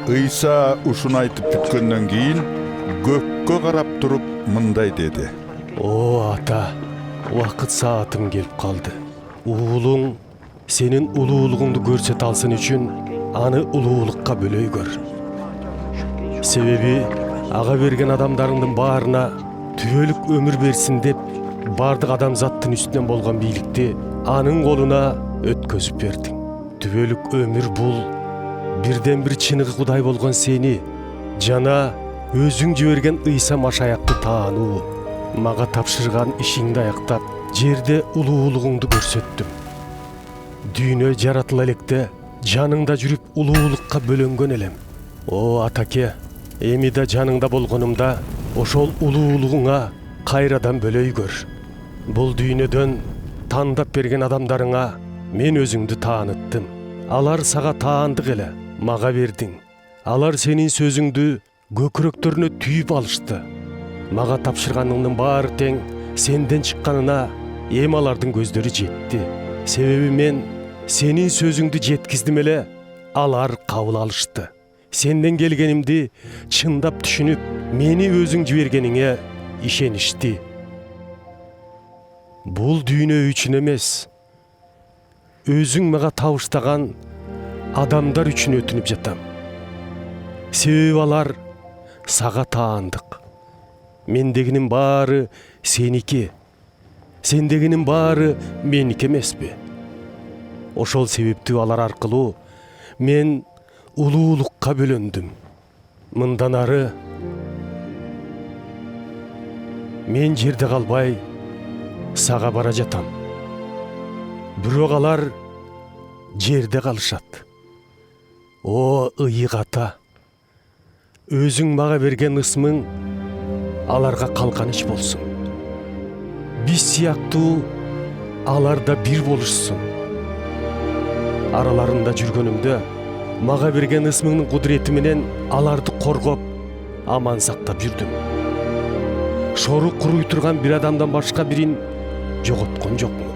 Ыйса ушуну айтып бүткөндөн кийин көккө карап туруп мындай деди. О ата, уақыт саатым келіп қалды. Уулуң сенин улуулугуңду көрсөтө алсын үчүн аны улуулукка бөлөй көр. Себеби ага берген адамдарыңдын баарына түбөлүк өмүр берсин деп бардык адамзаттын үстүнөн болгон бийликти анын колуна өткөзүп бердиң. Түбөлүк өмүр бул бирден бир чыныгы Кудай болгон сени жана өзүң жиберген Ыйса Машаякты таануу. Мага тапшырган ишиңди аяктап, жерде улуулугуңду көрсөттүм. Дүйнө жаратыла электе жаныңда жүрүп улуулукка бөлөнгөн элем. О атаке, эми да жаныңда болгонумда ошол улуулугуңа кайрадан бөлөй көр. Бул дүйнөдөн тандап берген адамдарыңа мен өзүңдү тааныттым. Алар сага таандык эле, мага бердиң. Алар сенин сөзүңдү көкүрөктөрүнө түйүп алышты. Мага тапшырганыңдын баары тең сенден чыкканына эми алардын көздөрү жетти. Себеби мен сенин сөзүңдү жеткиздим эле, алар кабыл алышты. Сенден келгенимди чындап түшүнүп, мени өзүң жибергениңе ишеништи. Бул дүйнө үчүн эмес, өзүң мага табыштаган адамдар үчүн өтүнүп жатам. Себеби алар сага таандык. Мендегинин баары сеники, сендегинин баары меники эмеспи? Ошол себептүү алар аркылуу мен улуулукка бөлөндүм. Мындан ары мен жерде калбай сага бара жатам. Бирок алар жерде калышат. О ыйык ата, өзүң мага берген ысмың аларга калканыч болсун. Биз сыяктуу алар да бир болушсун. Араларында жүргөнүмдө мага берген ысмыңдын кудурети менен аларды коргоп, аман сактап жүрдүм. Шору куруй турган бир адамдан башка бирин жоготкон жокмун.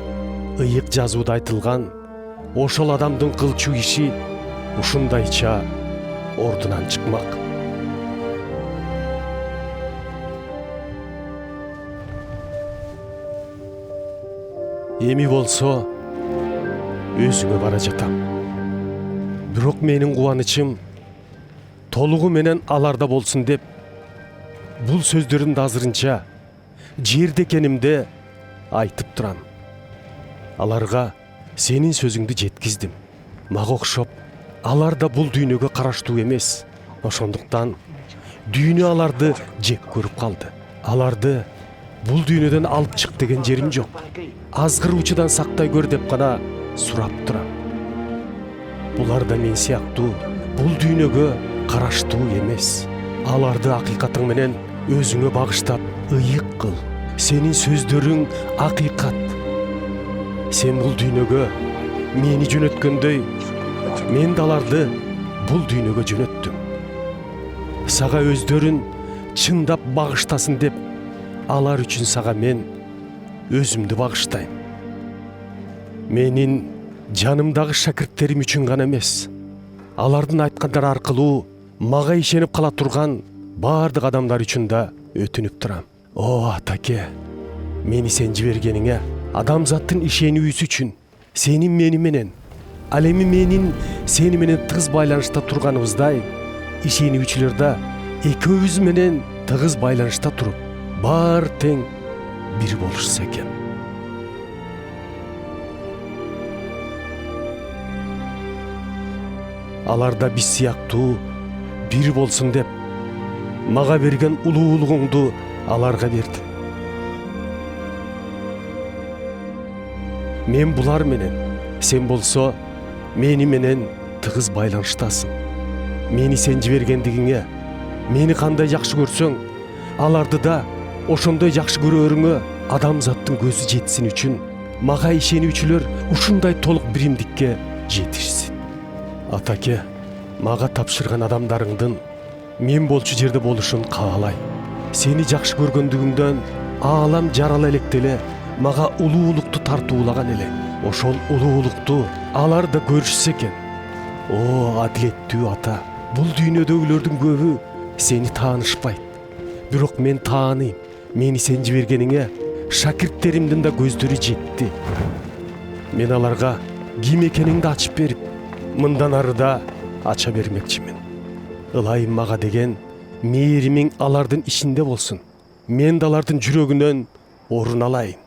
Ыйык жазууда айтылган ошол адамдын кылчу иши ушундайча ордунан чыкмак. Эми болсо өзүңө бара жатам. Бирок менин кубанычым толугу менен аларда болсун деп бул сөздөрүмдү азырынча жерде экенимде айтып турам. Аларга сенин сөзүңдү жеткиздим. Мага окшоп алар да бул дүйнөгө караштуу эмес. Ошондуктан дүйнө аларды жек көрүп калды. Аларды бул дүйнөдөн алып чык деген жерим жок. Азгыр учудан сактай көр деп гана сурап турам. Булар да мен сыяктуу бул дүйнөгө караштуу эмес. Аларды акыйкатың менен өзүңө багыштап ыйык кыл. Сенин сөздөрүң акыйкат. Сен бул дүйнөгө мени жөнөткөндөй, мен да аларды бул дүйнөгө жөнөттүм. Сага өздөрүн чындап багыштасын деп, алар үчүн сага мен өзүмдү багыштайм. Менин жанымдагы шакирттерим үчүн гана эмес, алардын айткандары аркылуу мага ишенип кала турган баардык адамдар үчүн да өтүнүп турам. О атаке, мени сен жибергениңе адамзаттын ишенүүсү үчүн сенин мени менен, ал эми менин сени менен тыгыз байланышта турганыбыздай, ишенүүчүлөр да экөөбүз менен тыгыз байланышта туруп, баар тең бир болушса экен. Аларда биз сыяктуу бир болсун деп мага берген улуулугуңду аларга бердим. Мен булар менен, сен болсо мени менен тыгыз байланыштасың. Мени сен жибергендигиңе, мени кандай жакшы көрсөң, аларды да ошондой жакшы көрөрүңө адамзаттын көзү жетсин үчүн мага ишенүүчүлөр ушундай толук биримдикке жетишсин. Атаке, мага тапшырган адамдарыңдын мен болчу жерде болушун каалайм. Сени жакшы көргөндүгүмдөн аалам жарала электеле мага улуулукту тартуулаган эле. Ошол улуулукту алар да көрүшсө экен. О адилеттүү ата, Бул дүйнөдөгүлөрдүн көбү сени таанышпайт. Бирок мен тааныйм. Мени сен жибергениңе шакирттеримдин да көздөрү жетти. Мен аларга ким экениңди ачып берип, мындан ары да ача бермекчимин. Ылайым мага деген мээримиң алардын ичинде болсун. Мен да алардын жүрөгүнөн орун алайын.